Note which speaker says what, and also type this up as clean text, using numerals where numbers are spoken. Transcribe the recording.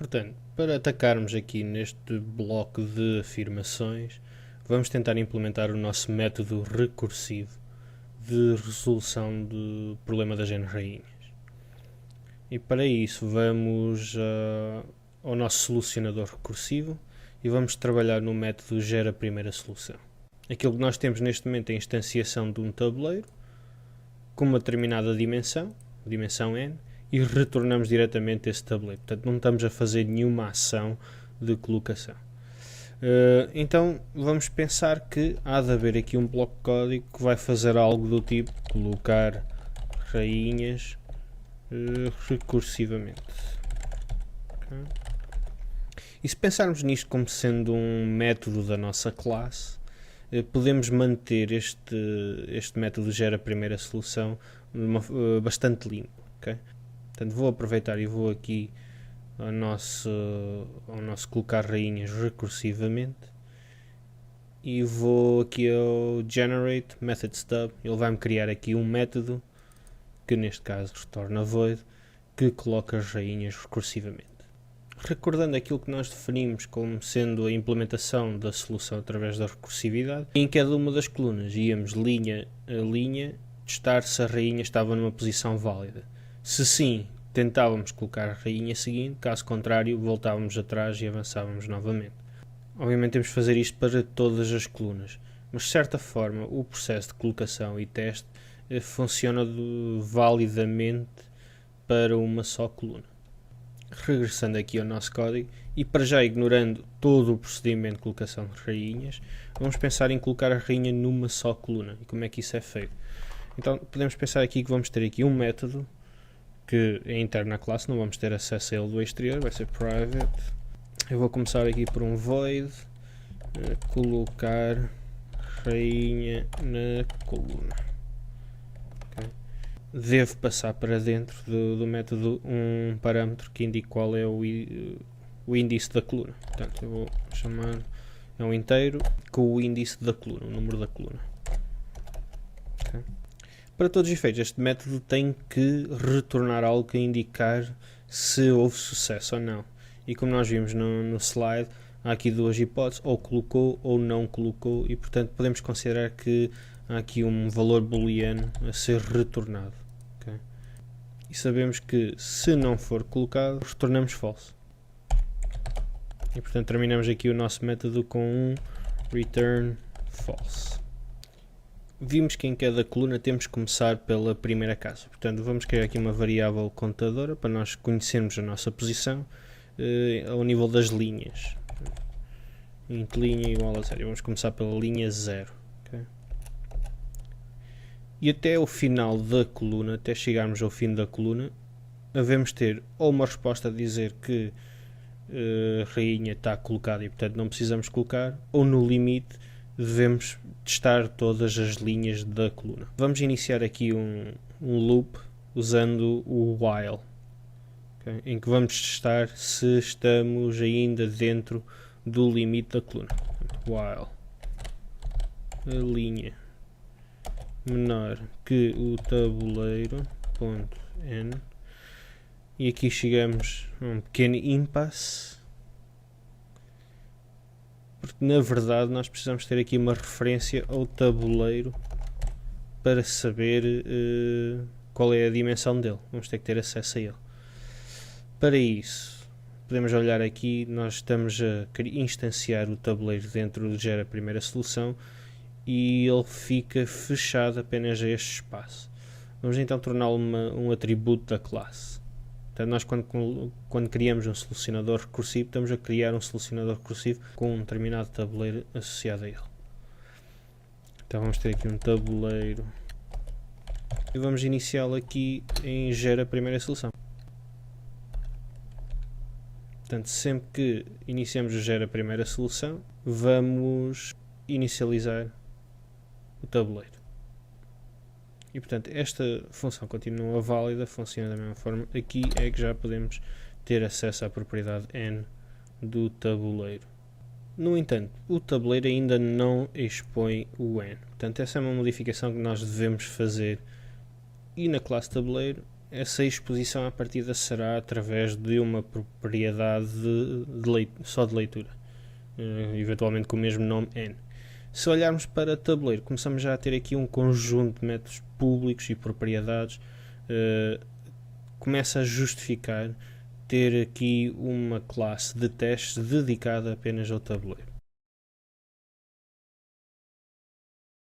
Speaker 1: Portanto, para atacarmos aqui neste bloco de afirmações, vamos tentar implementar o nosso método recursivo de resolução do problema das n-rainhas. E para isso vamos ao nosso solucionador recursivo e vamos trabalhar no método gera primeira solução. Aquilo que nós temos neste momento é a instanciação de um tabuleiro com uma determinada dimensão, dimensão n, e retornamos diretamente esse tabuleiro. Portanto, não estamos a fazer nenhuma ação de colocação. Então, vamos pensar que há de haver aqui um bloco de código que vai fazer algo do tipo colocar rainhas recursivamente. Okay. E se pensarmos nisto como sendo um método da nossa classe, podemos manter este método gera primeira solução bastante limpo. Okay? Portanto, vou aproveitar e vou aqui ao nosso colocar rainhas recursivamente e vou aqui ao generate method stub. Ele vai-me criar aqui um método que neste caso retorna void, que coloca as rainhas recursivamente. Recordando aquilo que nós definimos como sendo a implementação da solução através da recursividade, em cada uma das colunas íamos linha a linha testar se a rainha estava numa posição válida. Se sim, tentávamos colocar a rainha seguinte, caso contrário, voltávamos atrás e avançávamos novamente. Obviamente temos de fazer isto para todas as colunas, mas de certa forma o processo de colocação e teste funciona validamente para uma só coluna. Regressando aqui ao nosso código e para já ignorando todo o procedimento de colocação de rainhas, vamos pensar em colocar a rainha numa só coluna. E como é que isso é feito? Então podemos pensar aqui que vamos ter aqui um método que é interno à classe, não vamos ter acesso a ele do exterior, vai ser private. Eu vou começar aqui por um void, colocar rainha na coluna. Okay. Devo passar para dentro do método um parâmetro que indique qual é o índice da coluna. Portanto, eu vou chamar um inteiro com o índice da coluna, o número da coluna. Okay. Para todos os efeitos, este método tem que retornar algo a indicar se houve sucesso ou não. E como nós vimos no slide, há aqui duas hipóteses, ou colocou ou não colocou, e portanto podemos considerar que há aqui um valor booleano a ser retornado. Okay? E sabemos que se não for colocado, retornamos false. E portanto terminamos aqui o nosso método com um return false. Vimos que em cada coluna temos que começar pela primeira casa. Portanto, vamos criar aqui uma variável contadora para nós conhecermos a nossa posição ao nível das linhas. Int linha igual a 0. Vamos começar pela linha 0. Okay? E até o final da coluna, até chegarmos ao fim da coluna, devemos ter ou uma resposta a dizer que a rainha está colocada e portanto não precisamos colocar, ou no limite devemos testar todas as linhas da coluna. Vamos iniciar aqui um loop usando o while, okay? Em que vamos testar se estamos ainda dentro do limite da coluna. While a linha menor que o tabuleiro ponto n, e aqui chegamos a um pequeno impasse, porque na verdade nós precisamos ter aqui uma referência ao tabuleiro para saber qual é a dimensão dele. Vamos ter que ter acesso a ele. Para isso, podemos olhar aqui, nós estamos a instanciar o tabuleiro dentro do gera primeira solução e ele fica fechado apenas a este espaço. Vamos então torná-lo um atributo da classe. Portanto, nós quando criamos um solucionador recursivo, estamos a criar um solucionador recursivo com um determinado tabuleiro associado a ele. Então vamos ter aqui um tabuleiro e vamos iniciá-lo aqui em gera primeira solução. Portanto, sempre que iniciamos o gera primeira solução, vamos inicializar o tabuleiro. E portanto esta função continua válida, funciona da mesma forma. Aqui é que já podemos ter acesso à propriedade n do tabuleiro. No entanto, o tabuleiro ainda não expõe o n. Portanto, essa é uma modificação que nós devemos fazer e na classe tabuleiro essa exposição à partida será através de uma propriedade só de leitura, eventualmente com o mesmo nome N. Se olharmos para tabuleiro, começamos já a ter aqui um conjunto de métodos públicos e propriedades, começa a justificar ter aqui uma classe de testes dedicada apenas ao tabuleiro.